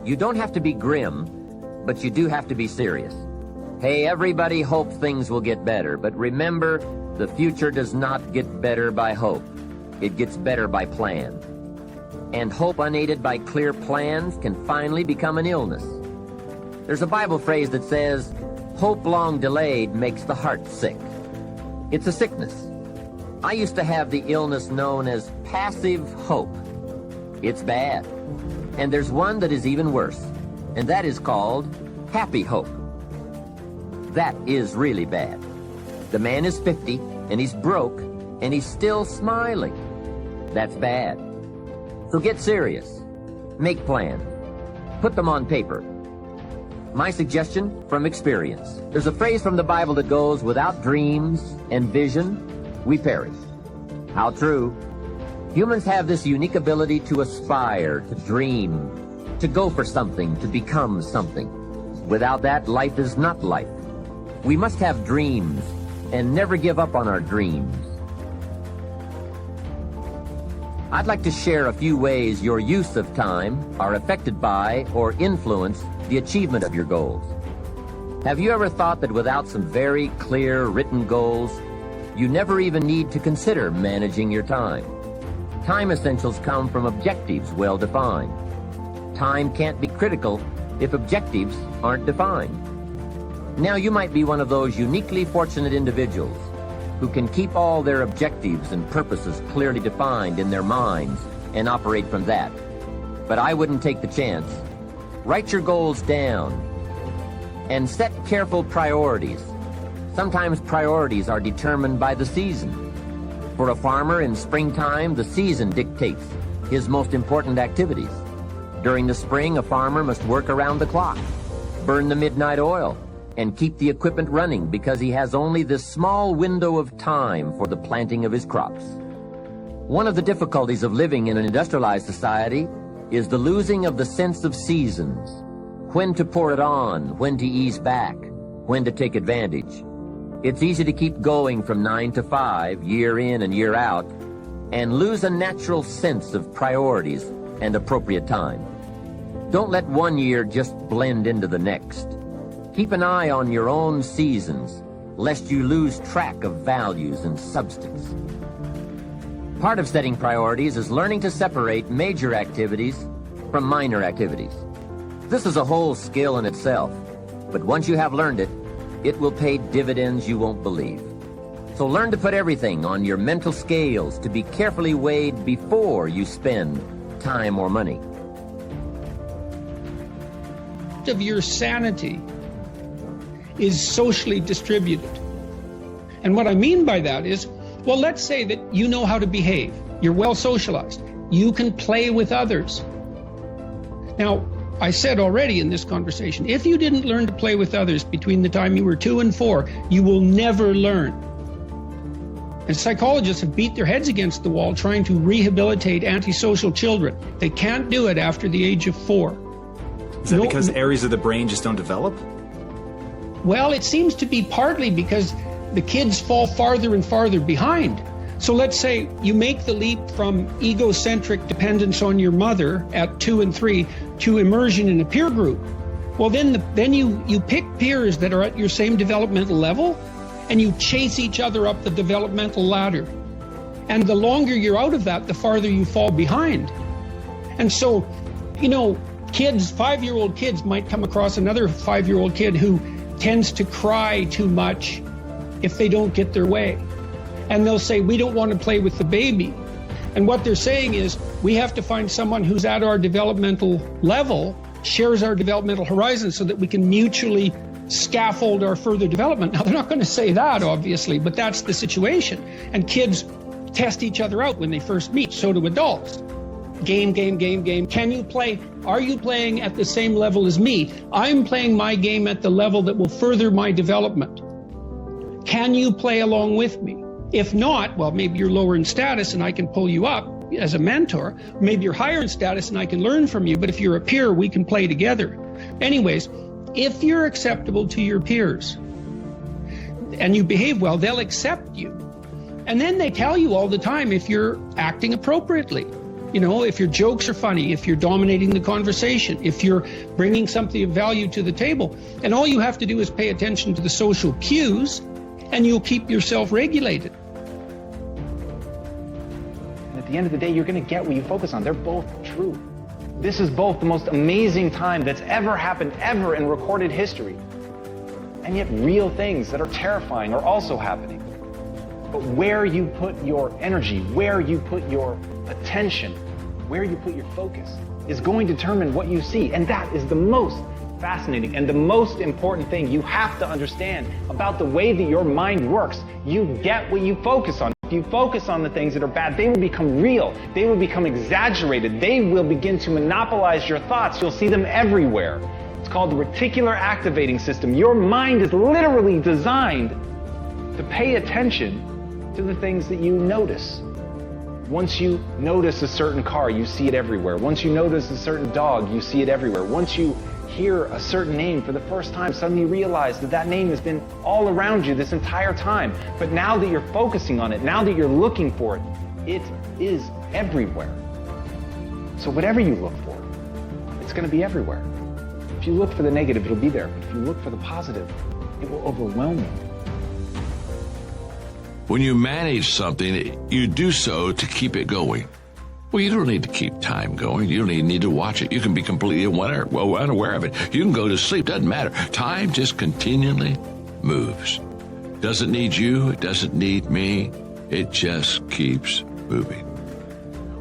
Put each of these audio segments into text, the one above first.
You don't have to be grim, but you do have to be serious. Hey, everybody hopes things will get better, but remember, the future does not get better by hope. It gets better by plan. And hope unaided by clear plans can finally become an illness. There's a Bible phrase that says, hope long delayed makes the heart sick. It's a sickness. I used to have the illness known as passive hope. It's bad. And there's one that is even worse, and that is called happy hope. That is really bad. The man is 50, and he's broke, and he's still smiling. That's bad. So get serious. Make plans. Put them on paper. My suggestion from experience. There's a phrase from the Bible that goes, without dreams and vision, we perish. How true. Humans have this unique ability to aspire, to dream, to go for something, to become something. Without that, life is not life. We must have dreams and never give up on our dreams. I'd like to share a few ways your use of time are affected by or influence the achievement of your goals. Have you ever thought that without some very clear written goals, you never even need to consider managing your time? Time essentials come from objectives well defined. Time can't be critical if objectives aren't defined. Now you might be one of those uniquely fortunate individuals who can keep all their objectives and purposes clearly defined in their minds and operate from that. But I wouldn't take the chance. Write your goals down and set careful priorities. Sometimes priorities are determined by the season. For a farmer in springtime, the season dictates his most important activities. During the spring, a farmer must work around the clock, burn the midnight oil, and keep the equipment running because he has only this small window of time for the planting of his crops. One of the difficulties of living in an industrialized society is the losing of the sense of seasons. When to pour it on, when to ease back, when to take advantage. It's easy to keep going from 9 to 5, year in and year out, and lose a natural sense of priorities and appropriate time. Don't let one year just blend into the next. Keep an eye on your own seasons, lest you lose track of values and substance. Part of setting priorities is learning to separate major activities from minor activities. This is a whole skill in itself, but once you have learned it, it will pay dividends you won't believe. So learn to put everything on your mental scales to be carefully weighed before you spend time or money. Of your sanity is socially distributed. And what I mean by that is, well, let's say that you know how to behave. You're well socialized. You can play with others. Now, I said already in this conversation, if you didn't learn to play with others between the time you were 2 and 4, you will never learn. And psychologists have beat their heads against the wall trying to rehabilitate antisocial children. They can't do it after the age of 4. Is that because areas of the brain just don't develop? Well, it seems to be partly because the kids fall farther and farther behind. So let's say you make the leap from egocentric dependence on your mother at 2 and 3 to immersion in a peer group. Well, then you pick peers that are at your same developmental level, and you chase each other up the developmental ladder. And the longer you're out of that, the farther you fall behind. And so, you know, kids, 5-year-old kids might come across another 5-year-old kid who tends to cry too much if they don't get their way. And they'll say, we don't want to play with the baby. And what they're saying is, we have to find someone who's at our developmental level, shares our developmental horizon, so that we can mutually scaffold our further development. Now, they're not going to say that, obviously, but that's the situation. And kids test each other out when they first meet. So do adults. Game. Can you play? Are you playing at the same level as me? I'm playing my game at the level that will further my development. Can you play along with me? If not, well, maybe you're lower in status and I can pull you up as a mentor. Maybe you're higher in status and I can learn from you. But if you're a peer, we can play together. Anyways, if you're acceptable to your peers and you behave well, they'll accept you. And then they tell you all the time if you're acting appropriately. You know, if your jokes are funny, if you're dominating the conversation, if you're bringing something of value to the table. And all you have to do is pay attention to the social cues, and you'll keep yourself regulated. And at the end of the day, you're going to get what you focus on. They're both true. This is both the most amazing time that's ever happened, ever in recorded history. And yet real things that are terrifying are also happening. But where you put your energy, where you put your attention, where you put your focus is going to determine what you see. And that is the most fascinating and the most important thing you have to understand about the way that your mind works. You get what you focus on. If you focus on the things that are bad, they will become real. They will become exaggerated. They will begin to monopolize your thoughts. You'll see them everywhere. It's called the reticular activating system. Your mind is literally designed to pay attention to the things that you notice. Once you notice a certain car, you see it everywhere. Once you notice a certain dog, you see it everywhere. Once you hear a certain name for the first time, suddenly you realize that that name has been all around you this entire time. But now that you're focusing on it, now that you're looking for it, it is everywhere. So whatever you look for, it's going to be everywhere. If you look for the negative, it'll be there. But if you look for the positive, it will overwhelm you. When you manage something, you do so to keep it going. Well, you don't need to keep time going. You don't even need to watch it. You can be completely unaware of it. You can go to sleep. Doesn't matter. Time just continually moves. Doesn't need you. It doesn't need me. It just keeps moving.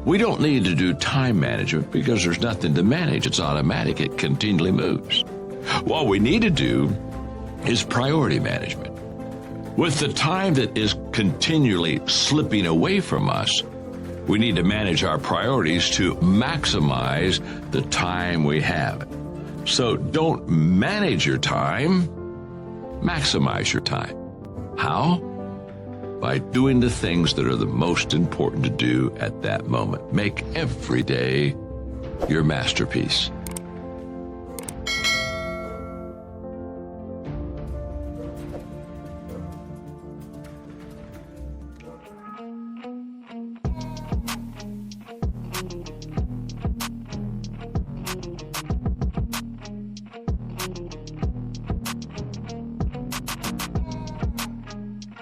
We don't need to do time management because there's nothing to manage. It's automatic. It continually moves. What we need to do is priority management. With the time that is continually slipping away from us, we need to manage our priorities to maximize the time we have. So don't manage your time, maximize your time. How? By doing the things that are the most important to do at that moment. Make every day your masterpiece.